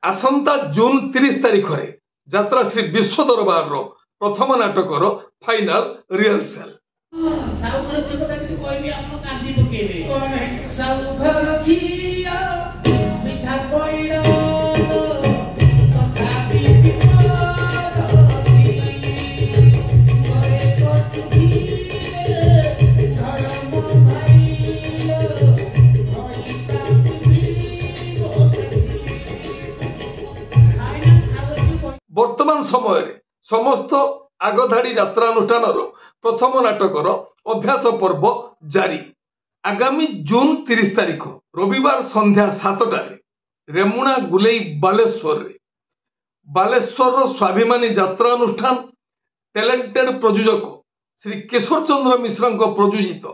आसंता जून 30 तारीख रे यात्रा श्री विश्व दरबार रो प्रथम नाटकर फाइनल रिहर्सल वर्तमान समय समस्त आगधाड़ी यात्रा अनुष्ठान प्रथम नाटकर अभ्यास पर्व जारी। आगामी जून 30 तारीख रविवार संध्या 7टार रेमुणा गुलेई बालेश्वर स्वाभिमानी यात्रा अनुष्ठान टैलेंटेड प्रयोजक श्री केशर चंद्र मिश्र प्रयोजित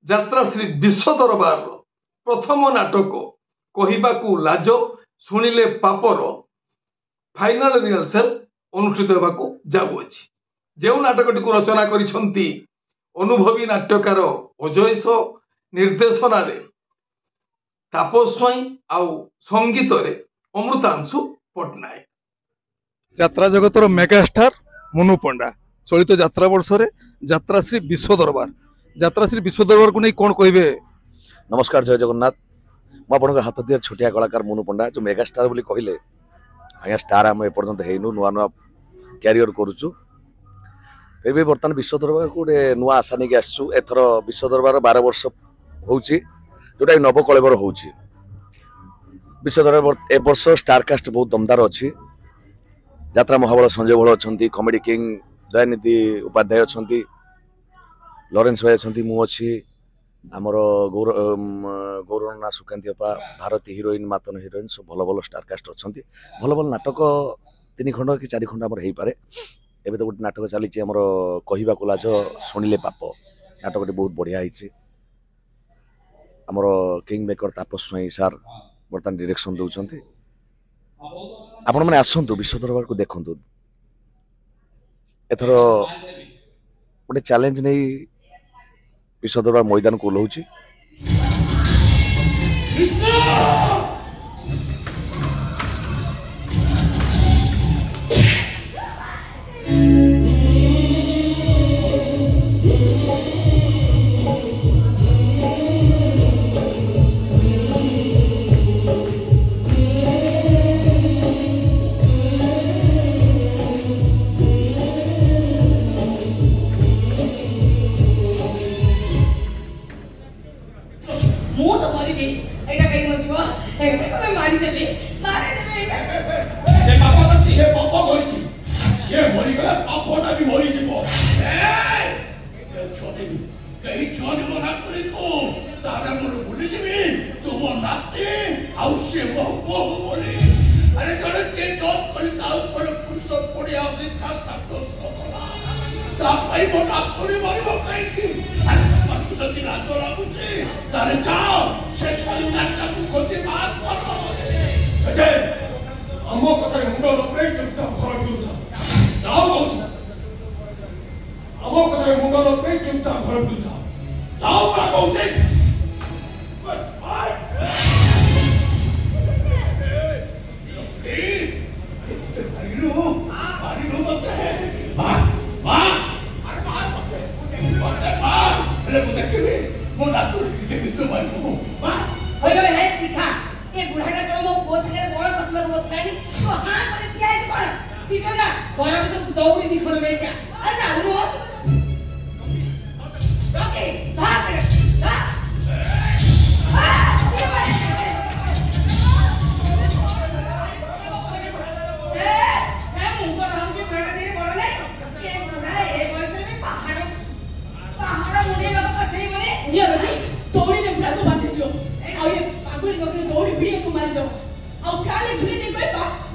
यात्रा श्री विश्व दरबार प्रथम नाटक कहवाकू लाज शुणिले पापर फाइनल रिहर्सल अनुष्ठित होगाकू जाऊँगी। जो नाटकटी को रचना करिसंती अनुभवी नाट्यकार अजयस निर्देशन तापस स्वाई आउ संगीत रे अमृतांशु पट्टनायक। यात्रा जगतर मेगास्टार मनु पंडा चलित यात्रा वर्ष रे यात्रा श्री विश्व दरबार को नहीं कौन कहे। नमस्कार, जय जगन्नाथ। मुझे हाथ दिया छोटिया कलाकार मनु पंडा जो मेगास्टार बोली कहले आज्ञा स्टार आम एपर्यंत हेनु नुआ नुआ क्यारियर करुचु। फिर भी बर्तमान विश्व दरबार को गोटे नुआ आशा नहीं आसचु। एथर विश्व दरबार 12 वर्ष होउची जोटा नवकलेवर होउची। विश्व दरबार ए वर्ष स्टारकास्ट बहुत दमदार अच्छी। यात्रा महाबल संजय भोल अच्छा, कमेडी किंग दयानिधि उपाध्याय अच्छा, लॉरेंस भाई अच्छा, मु अच्छी, आमर गौरना सुकांती अपा, भारती हिरोइन, मातन हिरोइन सब भल भल स्टारकास्ट अच्छा। भल भल नाटक 3 खंड कि 4 खंड आमर हो पारे। एबे तो गोटे नाटक चली आमर कहवाकू लाज शुणिले पाप नाटकटी बहुत बढ़िया होइछि। आमर किंग मेकर तापस स्वाई सार बर्तमान डायरेक्शन दउछन्ती। आपण माने आसंतु विश्व दरबार को देखंतु। एथर गोटे चैलेंज नहीं विश्व दरबार मैदान को ओह्लौछि।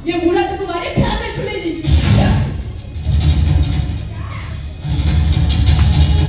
ये बुढ़ा तो तुम्हारे